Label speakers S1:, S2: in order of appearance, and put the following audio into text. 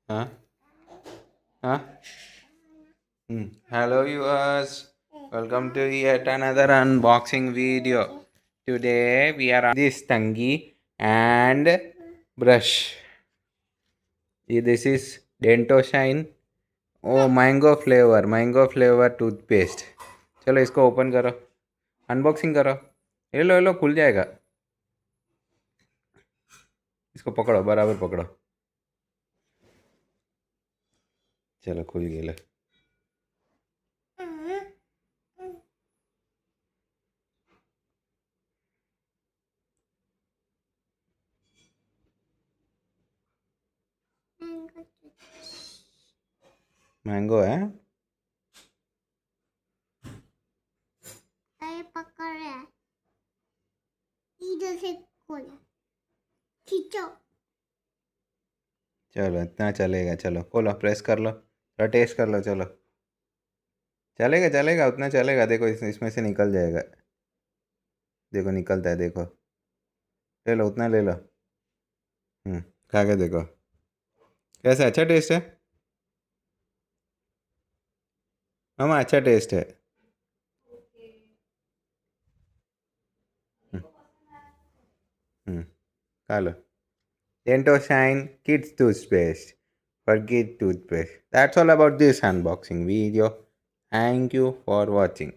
S1: Huh? Huh? Hello viewers, welcome to yet another unboxing video. Today we are on this tangi and brush. This is Dento Shine. Oh, mango flavor toothpaste. चलो इसको open करो, unboxing करो. ये लो खुल जाएगा. इसको पकड़ो, बराबर पकड़ो. चलो खुल गया. मैंगो है.
S2: अरे पकड़ रहा है, इधर से खोलो, खींचो.
S1: चलो इतना चलेगा. चलो खोलो, प्रेस कर लो, थोड़ा टेस्ट कर लो. चलो चलेगा चलेगा, उतना चलेगा. देखो इसमें से निकल जाएगा. देखो निकलता है, देखो. ले लो, उतना ले लो. खा के देखो कैसा. अच्छा टेस्ट है. मामा अच्छा टेस्ट है. हम्म, हम्म, खा लो. Dento Shine kids toothpaste for kid toothpaste. That's all about this unboxing video. Thank you for watching.